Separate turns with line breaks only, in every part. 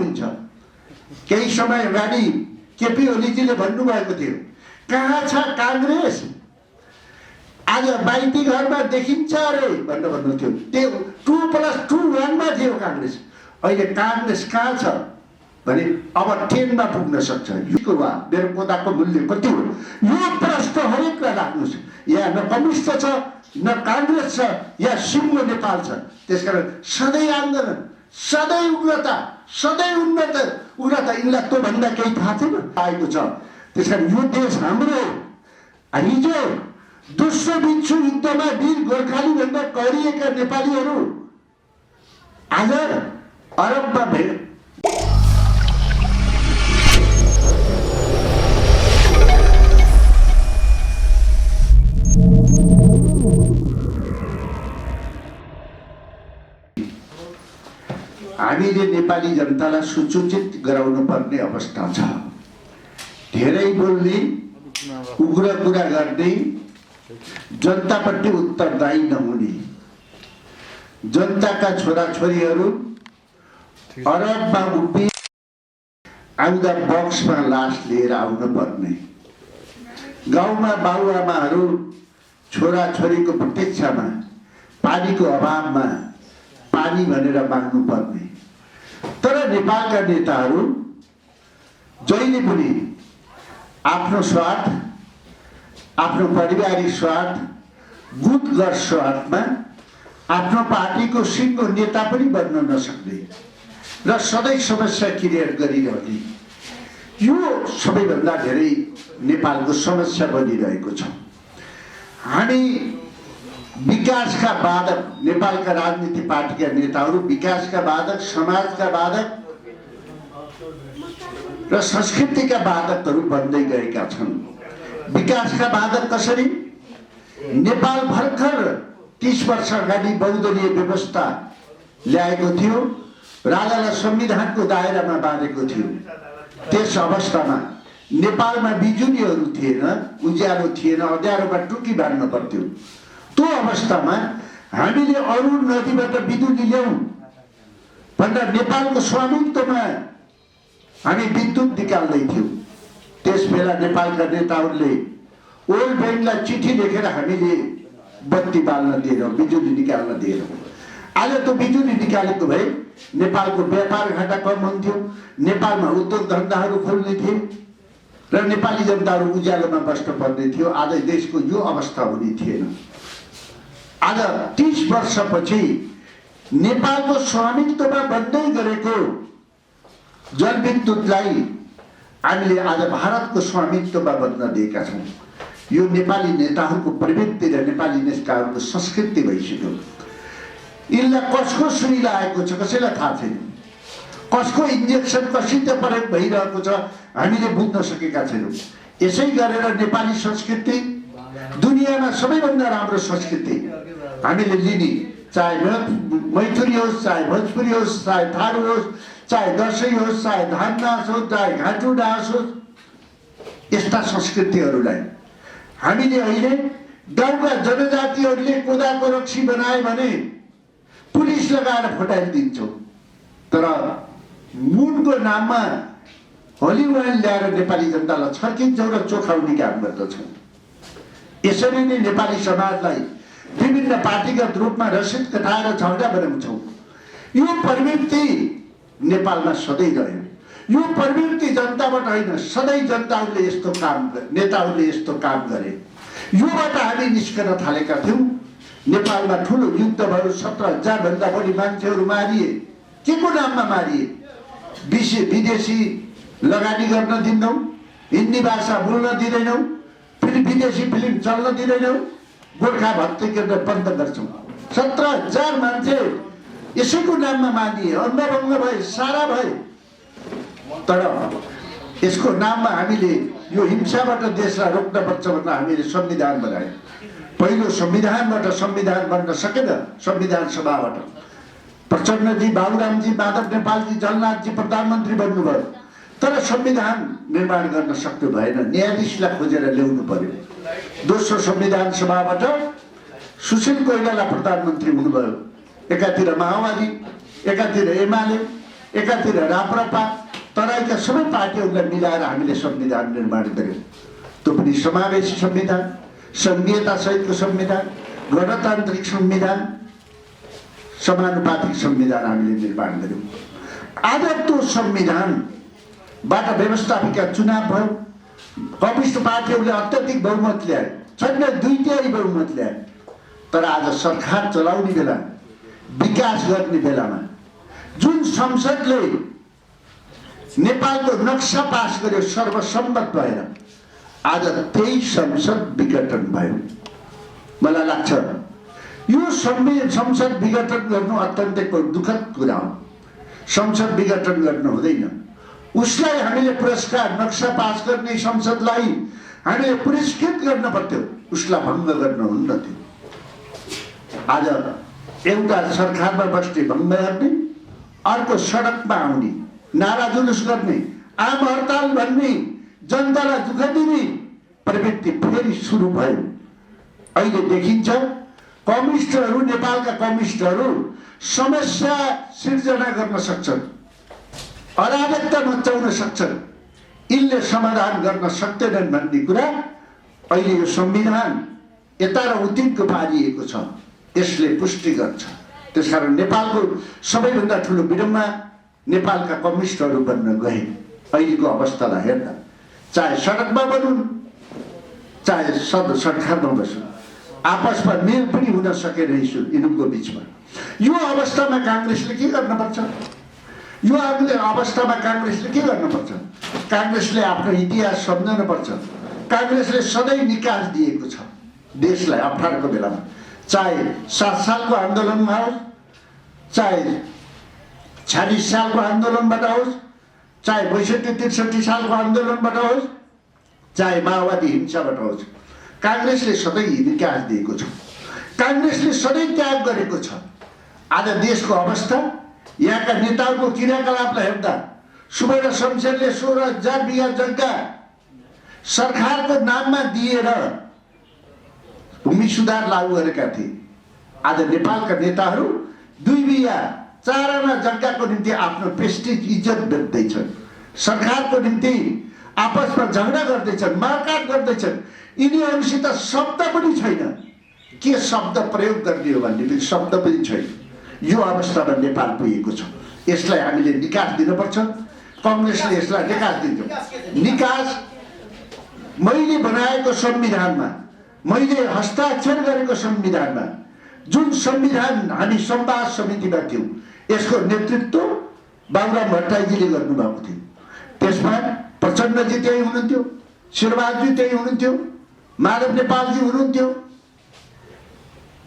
हुन्छ। केही समय अगाडि केपी ओलीजीले भन्नुभएको थियो, कहाँ छ कांग्रेस, आज बाइती घरमा देखिन्छ अरे भनेर भन्नुहुन्थ्यो। त्यो 2+2 मा थियो कांग्रेस। अहिले कांग्रेस कहाँ छ भने अब 10 मा पुग्न सक्छ। यो वा मेरो कोदाको मूल्य कति हो, यो प्रश्न हरेकलाई राख्नुहोस्। यहाँ न कम्युनिस्ट छ, न कांग्रेस छ, या सिङ्गो नेपाल छ। त्यसकारण सधैँ आन्दोलन, सधैँ उग्रता, सधैँ उग्रता। यिनलाई त्यो भन्दा केही थाहा छैन आएको छ। त्यसकारण यो देश हाम्रो। हिजो दोस्रो विश्व युद्धमा वीर गोर्खाली भन्दा करिएका नेपालीहरू आज अरबमा भेट। हामीले नेपाली जनतालाई सुसूचित गराउनु पर्ने अवस्था छ। धेरै बोल्ने, उग्र कुरा गर्ने, जनतापट्टि उत्तरदायी नहुने, जनताका छोराछोरीहरू अरबमा उभिए आउँदा बक्समा लास लिएर आउनु पर्ने, गाउँमा बाबुआमाहरू छोराछोरीको प्रतीक्षामा पानीको अभावमा पानी भनेर माग्नु पर्ने। तर नेपालका नेताहरू जहिले पनि आफ्नो स्वार्थ, आफ्नो पारिवारिक स्वार्थ, गुटगत स्वार्थमा आफ्नो पार्टीको सिङ्गो नेता पनि बन्न नसक्ने र सधैँ समस्या क्रिएट गरिरहने, यो सबैभन्दा धेरै नेपालको समस्या बनिरहेको छ। हामी विकासका बाधक, नेपालका राजनीतिक पार्टीका नेताहरू विकासका बाधक, समाजका बाधक र संस्कृतिका बाधकहरू बन्दै गएका छन्। विकासका बाधक कसरी? नेपाल भर्खर 30 वर्ष अगाडि बहुदलीय व्यवस्था ल्याएको थियो, राजालाई संविधानको दायरामा बाँधेको थियो। त्यस अवस्थामा नेपालमा बिजुलीहरू थिएन, उज्यालो थिएन, अँध्यारोमा टुकी बाँध्न पर्थ्यो। त्यो अवस्थामा हामीले अरू नदीबाट बिजुली ल्याउँ भनेर नेपालको स्वामित्वमा हामी विद्युत निकाल्दै थियौँ। त्यस बेला नेपालका नेताहरूले वर्ल्ड ब्याङ्कलाई चिठी लेखेर हामीले बत्ती बाल्न दिएनौँ, बिजुली निकाल्न दिएनौँ। आज त्यो बिजुली निकालेको भए नेपालको व्यापार घाटा कम हुन्थ्यो, नेपालमा उद्योग धन्दाहरू खोल्ने थिए र नेपाली जनताहरू उज्यालोमा बस्न पर्ने थियो। आज देशको यो अवस्था हुने थिएन। आज 30 वर्षपछि नेपालको स्वामित्वमा बन्दै गरेको जलविद्युतलाई हामीले आज भारतको स्वामित्वमा बन्न दिएका छौँ। यो नेपाली नेताहरूको प्रवृत्ति र नेपाली नेताहरूको संस्कृति भइसक्यो। यिनलाई कसको सुई लागेको छ कसैलाई थाहा छैन। कसको इन्जेक्सन कसित प्रयोग भइरहेको छ हामीले बुझ्न सकेका छैनौँ। यसै गरेर नेपाली संस्कृति दुनियाँमा सबैभन्दा राम्रो संस्कृति हामीले लिने, चाहे मैथुरी होस्, चाहे भोजपुरी होस्, चाहे थारू होस्, चाहे दसैँ होस्, चाहे धान नाच होस्, चाहे घाँटु डाँस होस्, यस्ता संस्कृतिहरूलाई हामीले अहिले गाउँका जनजातिहरूले कोदाको रक्सी बनाए भने पुलिस लगाएर फटाइदिन्छौँ। तर मुनको नाममा होली वाइन ल्याएर नेपाली जनतालाई छर्किन्छौँ र चोखाउने काम गर्दछौँ। यसरी नै नेपाली समाजलाई विभिन्न पार्टीगत रूपमा रसिद कटाएर झगडा बनाउँछौँ। यो प्रवृत्ति नेपालमा सधैँ रह्यो। यो प्रवृत्ति जनताबाट होइन, सधैँ जनताहरूले यस्तो काम, नेताहरूले यस्तो काम गरे। योबाट हामी निस्कन थालेका थियौँ। नेपालमा ठुलो युद्ध भयो, 17,000 भन्दा बढी मान्छेहरू मारिए। के को नाममा मारिए? विदेशी लगानी गर्न दिदैनौँ, हिन्दी भाषा बोल्न दिँदैनौँ, फेरि विदेशी फिल्म चल्न दिँदैनौँ, गोर्खा भक्ति केन्द्र बन्द गर्छौँ। 17,000 मान्छे यसैको नाममा मानिए, अङ्गभङ्ग भए, सारा भए। तर यसको नाममा हामीले यो हिंसाबाट देशलाई रोक्न पर्छ भनेर हामीले संविधान बनायौँ। पहिलो संविधानबाट संविधान बन्न सकेन। संविधान सभाबाट प्रचण्डजी, बाबुरामजी, माधव नेपालजी, जलनाथजी प्रधानमन्त्री बन्नुभयो। तर संविधान निर्माण गर्न सक्नु भएन, न्यायाधीशलाई खोजेर ल्याउनु पर्यो। दोस्रो संविधान सभाबाट सुशील कोइराला प्रधानमन्त्री हुनुभयो। एकातिर माओवादी, एकातिर एमाले, एकातिर राप्रपा तराईका सबै पार्टीहरूलाई मिलाएर हामीले संविधान निर्माण गर्यौँ। त्यो पनि समावेशी संविधान, संघीयता सहितको संविधान, गणतान्त्रिक संविधान, समानुपातिक संविधान हामीले निर्माण गर्यौँ। आज त्यो संविधानबाट व्यवस्थापिका चुनाव भयो। कम्युनिस्ट पार्टीहरूले अत्यधिक बहुमत ल्याए, 2/3 बहुमत ल्याए। तर आज सरकार चलाउने बेला, विकास गर्ने बेलामा जुन संसदले नेपालको नक्सा पास गर्यो सर्वसम्मत भएर, आज त्यही संसद विघटन भयो। मलाई लाग्छ यो संसद विघटन गर्नु अत्यन्तै दुःखद कुरा हो। संसद विघटन गर्नु हुँदैन। उसलाई हामीले पुरस्कार, नक्सा पास गर्ने संसदलाई हामीले पुरस्कृत गर्न पर्थ्यो, उसलाई भङ्ग गर्न हुन्न थियो। आज एउटा सरकारमा बस्ने भङ्ग गर्ने, अर्को सडकमा आउने, नारा जुलुस गर्ने, आम हडताल भन्ने, जनतालाई दुःख दिने प्रवृत्ति फेरि सुरु भयो। अहिले देखिन्छ कम्युनिस्टहरू, नेपालका कम्युनिस्टहरू समस्या सिर्जना गर्न सक्छन्, अराजकता मचाउन सक्छन्, यिनले समाधान गर्न सक्दैनन् भन्ने कुरा अहिले यो संविधान यता र उतिनको पारिएको छ, यसले पुष्टि गर्छ। त्यसकारण नेपालको सबैभन्दा ठुलो विडम्बना नेपालका कम्युनिस्टहरू बन्न गए। अहिलेको अवस्थालाई हेर्दा चाहे सडकमा बनुन्, चाहे सरकारमा बसुन्, आपसमा मेल पनि हुन सकेन यिनीहरूको बिचमा। यो अवस्थामा काङ्ग्रेसले के गर्नुपर्छ? यो अवस्थामा काङ्ग्रेसले के गर्नुपर्छ? काङ्ग्रेसले आफ्नो इतिहास सम्झनुपर्छ। काङ्ग्रेसले सधैँ निकास दिएको छ देशलाई अप्ठ्यारोको बेलामा, चाहे 7 सालको आन्दोलनमा होस्, चाहे 46 सालको आन्दोलनबाट होस्, चाहे 62-63 सालको आन्दोलनबाट होस्, चाहे माओवादी हिंसाबाट होस्, काङ्ग्रेसले सधैँ निकास दिएको छ। काङ्ग्रेसले सधैँ त्याग गरेको छ। आज देशको अवस्था, यहाँका नेताहरूको क्रियाकलापलाई हेर्दा सुवर्ण शमशेरले 16,000 बिघा जग्गा सरकारको नाममा दिएर भूमि सुधार लागू गरेका थिए। आज नेपालका नेताहरू 2 बिघा 4 आना जग्गाको निम्ति आफ्नो प्रेस्टिज, इज्जत बेच्दैछन्, सरकारको निम्ति आपसमा झगडा गर्दैछन्, मारकाट गर्दैछन्। यिनीहरूसित शब्द पनि छैन, के शब्द प्रयोग गर्ने हो भन्ने पनि शब्द पनि छैन। यो अवस्थामा नेपाल पुगेको छ। यसलाई हामीले निकास दिनुपर्छ। काङ्ग्रेसले यसलाई निकास दिन्छ। निकास मैले बनाएको संविधानमा, मैले हस्ताक्षर गरेको संविधानमा, जुन संविधान हामी संवाद समितिमा थियौँ, यसको नेतृत्व बाबुराम भट्टराईजीले गर्नुभएको थियो। त्यसमा प्रचण्डजी त्यही हुनुहुन्थ्यो, शेरबहादुरजी त्यही हुनुहुन्थ्यो, माधव नेपालजी हुनुहुन्थ्यो,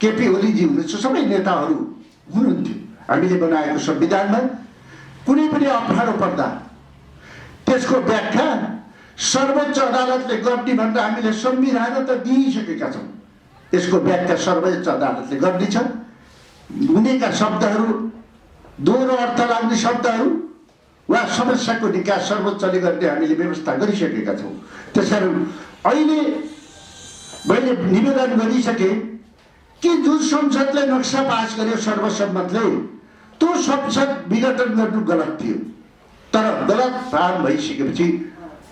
केपी ओलीजी हुनुहुन्थ्यो, सबै नेताहरू हुनुहुन्थ्यो। हामीले बनाएको संविधानमा कुनै पनि अप्ठ्यारो पर्दा त्यसको व्याख्या सर्वोच्च अदालतले गर्ने भनेर हामीले संविधान त दिइसकेका छौँ। यसको व्याख्या सर्वोच्च अदालतले गर्नेछ। हुनेका शब्दहरू, दोहोरो अर्थ लाग्ने शब्दहरू वा समस्याको निकास सर्वोच्चले गर्ने हामीले व्यवस्था गरिसकेका छौँ। त्यसकारण अहिले मैले निवेदन गरिसकेँ कि जुन संसदले नक्सा पास गर्यो सर्वसम्मतले, त्यो संसद विघटन गर्नु गलत थियो। तर गलत पार भइसकेपछि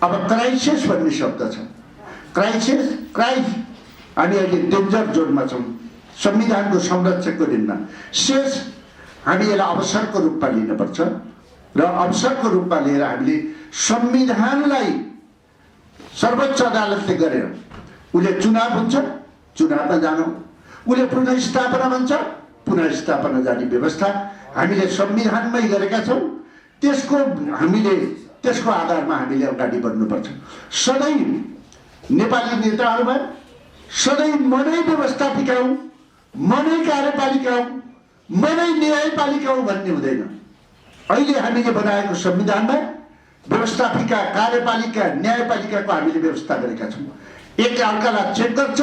अब क्राइसिस भन्ने शब्द छ। क्राइस हामी अहिले डेन्जर जोनमा छौँ संविधानको संरक्षकको दिनमा। शेष हामी यसलाई अवसरको रूपमा लिनुपर्छ र अवसरको रूपमा लिएर हामीले संविधानलाई सर्वोच्च अदालतले गरेर उसले चुनाव हुन्छ, चुनावमा जानु, उसले पुनर्स्थापना भन्छ, पुनर्स्थापना जाने व्यवस्था हामीले संविधानमै गरेका छौँ। त्यसको आधारमा हामीले अगाडि बढ्नुपर्छ। सधैँ नेपाली नेताहरूमा सधैँ मनै व्यवस्थापिका हौँ, मनै कार्यपालिका हौँ, मनै न्यायपालिका हौँ भन्ने हुँदैन। अहिले हामीले बनाएको संविधानमा व्यवस्थापिका, कार्यपालिका, न्यायपालिकाको हामीले व्यवस्था गरेका छौँ। एक अर्कालाई चेक गर्छ,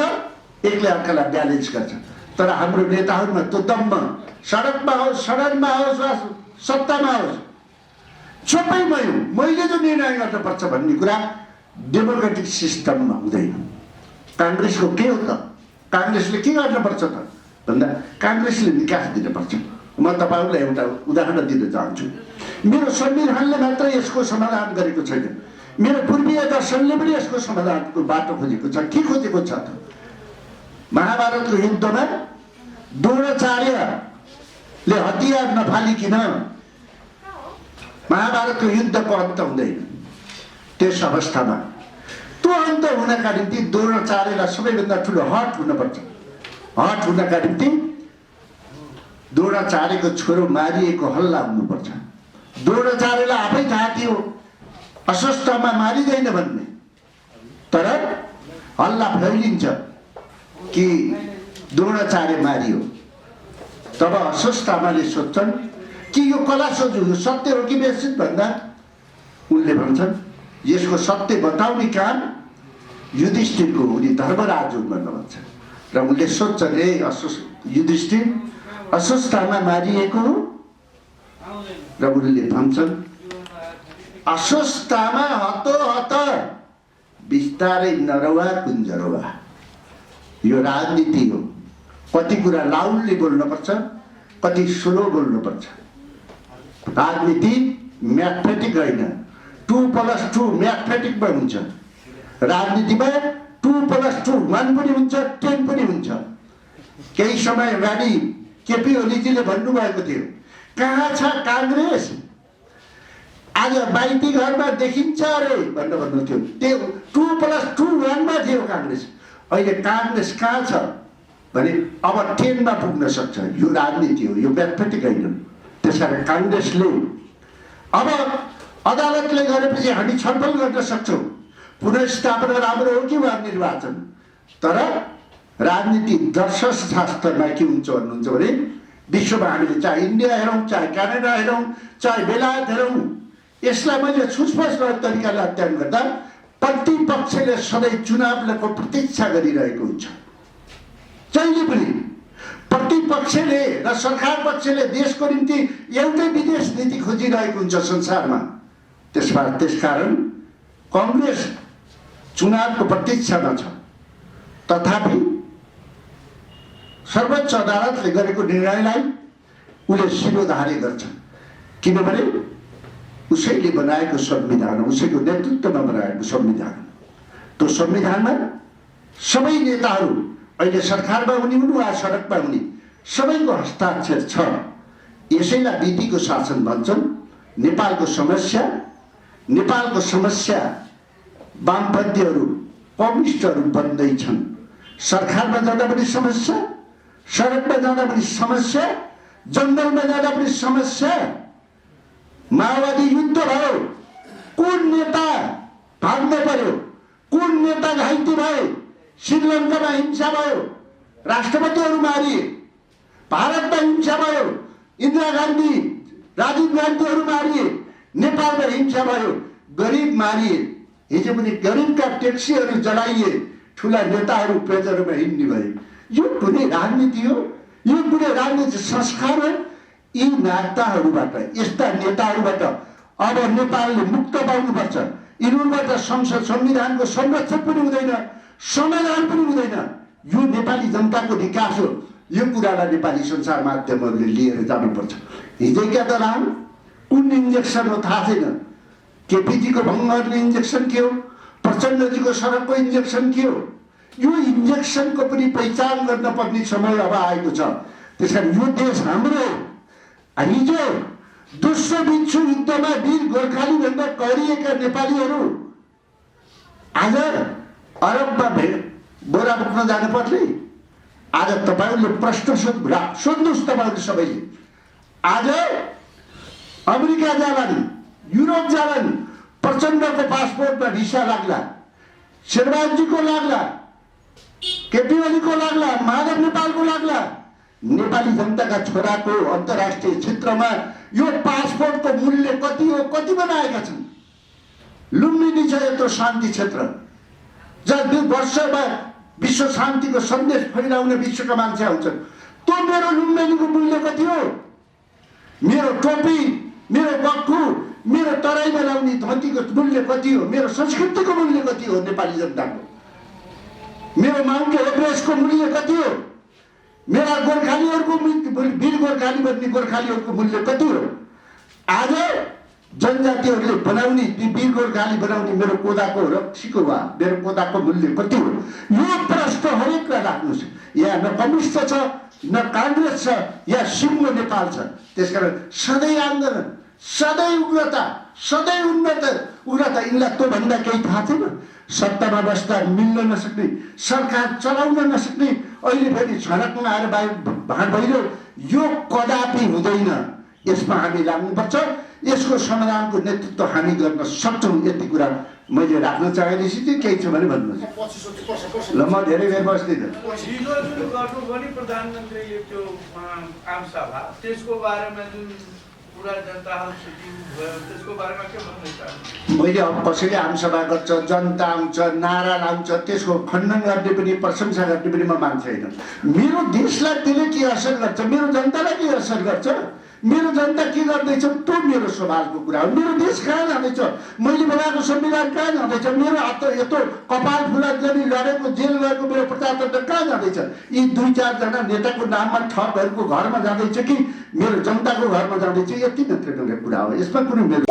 एकले अर्कालाई ब्यालेन्स गर्छ। तर हाम्रो नेताहरूमा त्यो दम्म, सडकमा होस्, सदनमा होस् वा सत्तामा होस्, सबैमै मैले जो निर्णय गर्नुपर्छ भन्ने कुरा डेमोक्रेटिक सिस्टममा हुँदैन। काङ्ग्रेसको के हो त? काङ्ग्रेसले के गर्नुपर्छ त भन्दा काङ्ग्रेसले निकास दिनुपर्छ। म तपाईहरुलाई एउटा उदाहरण दिन चाहन्छु। मेरो संविधानले मात्र यसको समाधान गरेको छैन, मेरो पूर्वीय दर्शनले पनि यसको समाधानको बाटो खोजेको छ। के खोजेको छ त? महाभारतको युद्धमा द्रोणाचार्यले हतियार नफालिकन महाभारतको युद्धको अन्त हुँदैन। त्यस अवस्थामा त्यो अन्त हुनका निम्ति द्रोणाचार्यलाई सबैभन्दा ठुलो हट हुनुपर्छ। हट हुनका निम्ति द्रोणाचार्यको छोरो मारिएको हल्ला हुनुपर्छ। द्रोणाचार्यलाई आफै थाहा थियो अस्वस्थमा मारिँदैन भन्ने, तर हल्ला फैलिन्छ कि द्रोणाचार्य मारियो। तब अस्वस्थामाले सोध्छन् कि यो कला सोझो यो सत्य हो कि बेसित भन्दा उनले भन्छन् यसको सत्य बताउने काम युधिष्ठिरको हो नि, धर्मराज हो भनेर भन्छ। र उनले सोध्छन् ए युधिष्ठिर अस्वस्थमा मारिएको हो? र उनले भन्छन् अस्वस्थमा हत बिस्तारै नरवा कुञ्जरवा। यो राजनीति हो। कति कुरा लाउडली बोल्नुपर्छ, कति स्लो बोल्नुपर्छ। राजनीति म्याथमेटिक होइन, 2+2 म्याथमेटिकमा हुन्छ। राजनीतिमा 2+2 1 पनि हुन्छ, 10 पनि हुन्छ। केही समय अगाडि केपी ओलीजीले भन्नुभएको थियो कहाँ छ कांग्रेस, आज बाइती घरमा देखिन्छ अरे भनेर भन्नुहुन्थ्यो। त्यो 2+2 1 मा थियो कांग्रेस। अहिले कांग्रेस कहाँ छ भने अब 10 मा पुग्न सक्छ। यो राजनीति हो, यो म्याथमेटिक होइन। त्यसकारण कांग्रेसले अब अदालतले गरेपछि हामी छलफल गर्न सक्छौँ पुनर्स्थापना राम्रो हो कि वा निर्वाचन। तर राजनीति दर्शनशास्त्रमा के हुन्छ भन्नुहुन्छ भने विश्वमा हामीले चाहे इन्डिया हेरौँ, चाहे क्यानाडा हेरौँ, चाहे बेलायत हेरौँ, यसलाई मैले छुसफुस तरिकाले अध्ययन गर्दा प्रतिपक्षले सधैँ चुनावको प्रतीक्षा गरिरहेको हुन्छ। जहिले पनि प्रतिपक्षले र सरकार पक्षले देशको निम्ति एउटै विदेश नीति खोजिरहेको हुन्छ संसारमा। त्यसकारण कांग्रेस चुनावको प्रतीक्षामा छ। तथापि सर्वोच्च अदालतले गरेको निर्णयलाई उले शिरोधार्य गर्छ, किनभने उसैले बनाएको संविधान, उसैको नेतृत्वमा बनाएको संविधान। त्यो संविधानमा सबै नेताहरू अहिले सरकारमा हुने हुन् वा सडकमा हुने सबैको हस्ताक्षर छ। यसैलाई विधिको शासन भन्छन्। नेपालको समस्या वामपन्थीहरू कम्युनिस्टहरू बन्दैछन्। सरकारमा जाँदा पनि समस्या, सडकमा जाँदा पनि समस्या, जङ्गलमा जाँदा पनि समस्या। माओवादी युद्ध भयो, कुन नेता भाग्न पर्यो, कुन नेता घाइते भए, श्रीलङ्कामा हिंसा भयो, राष्ट्रपतिहरू मारिए, भारतमा हिंसा भयो, इन्दिरा गान्धी राजीव गान्धीहरू मारिए, नेपालमा हिंसा भयो, गरिब मारिए। हिजो पनि गरिबका ट्याक्सीहरू जलाइए, ठुला नेताहरू पेजरमा हिँड्ने भए। यो कुनै राजनीति हो? यो कुनै राजनीति संस्कार हो? यी नेताहरूबाट, यस्ता नेताहरूबाट अब नेपालले मुक्त पाउनुपर्छ। यिनीहरूबाट संविधानको संरक्षण पनि हुँदैन, समाधान पनि हुँदैन। यो नेपाली जनताको विकास हो। यो कुरालाई नेपाली संसार माध्यमहरूले लिएर जानुपर्छ। हिजोका दलाल कुन इन्जेक्सन हो थाहा छैन। केपीजीको भङ्ग गर्ने इन्जेक्सन के हो, प्रचण्डजीको सडकको इन्जेक्सन के हो, यो इन्जेक्सनको पनि पहिचान गर्न पर्ने समय अब आएको छ। त्यसकारण यो देश हाम्रो। हिजो दोस्रो विश्व युद्धमा वीर गोर्खाली भन्दा गरिएका नेपालीहरू आज अरबमा बोरा बोक्न जानु पर्ने। आज तपाईहरुले प्रश्न सोध्नुहोस्। तपाईहरु सबैले आज अमेरिका जालान्, युरोप जालान्, प्रचण्डको पासपोर्टमा भिसा लाग्ला, शेरबहादुरजीको लाग्ला, केपी ओलीको लाग्ला, माधव नेपालको लाग्ला। नेपाली जनताका छोराको अन्तर्राष्ट्रिय क्षेत्रमा यो पासपोर्टको मूल्य कति हो, कति बनाएका छन्। लुम्बिनी छ यत्रो शान्ति क्षेत्र जहाँ 2 वर्षमा विश्व शान्तिको सन्देश फैलाउने विश्वका मान्छे आउँछन्। त्यो मेरो लुम्बिनीको मूल्य कति हो? मेरो टोपी, मेरो बक्खु, मेरो तराईमा लाउने धोतीको मूल्य कति हो? मेरो संस्कृतिको मूल्य कति हो? नेपाली जनताको मेरो माउन्ट एभरेस्टको मूल्य कति हो? मेरा गोर्खालीहरूको वीर गोर्खाली भन्ने गोर्खालीहरूको मूल्य कति हो? आज जनजातिहरूले बनाउने ती वीर गोर्खाली बनाउने मेरो कोदाको रक्सीको वा मेरो कोदाको मूल्य कति हो? यो प्रश्न हरेकलाई राख्नुहोस्। यहाँ न कम्युनिस्ट छ, न काङ्ग्रेस छ, या सिङ्गो नेपाल छ। त्यसकारण सधैँ आन्दोलन, सधैँ उग्रता, सधैँ उग्रता। यिनलाई त्योभन्दा केही थाहा छैन? सत्तामा बस्दा मिल्न नसक्ने, सरकार चलाउन नसक्ने, अहिले फेरि झलकमा आएर भाँड भइरह्यो। यो कदापि हुँदैन। यसमा हामी लाग्नुपर्छ। यसको समाधानको नेतृत्व हामी गर्न सक्छौँ। यति कुरा मैले राख्न चाहेपछि चाहिँ केही छ भने भन्नुहोस्। ल म धेरै बेर बस्दिनँ।
प्रधानमन्त्रीले त्यो आमसभा त्यसको बारेमा जुन पुरा जनताहरू भयो त्यसको बारेमा के भन्नु चाहनुहुन्छ?
मैले अब कसैले आमसभा गर्छ, जनता आउँछ, नारा लाउँछ, त्यसको खण्डन गर्ने पनि प्रशंसा गर्ने पनि म मान्छेन। मेरो देशलाई त्यसले के असर गर्छ, मेरो जनतालाई के असर गर्छ, मेरो जनता के गर्दैछ, त्यो मेरो सवालको कुरा हो। मेरो देश कहाँ जाँदैछ, मैले बनाएको संविधान कहाँ जाँदैछ, मेरो हात यत्रो कपाल फुलाजनी लडेको जेल गएको मेरो प्रजातन्त्र कहाँ जाँदैछ? यी 2-4 जना नेताको नाममा थपहरूको घरमा जाँदैछ कि मेरो जनताको घरमा जाँदैछ? यति मात्रै कुरा हो। यसमा कुनै मेरो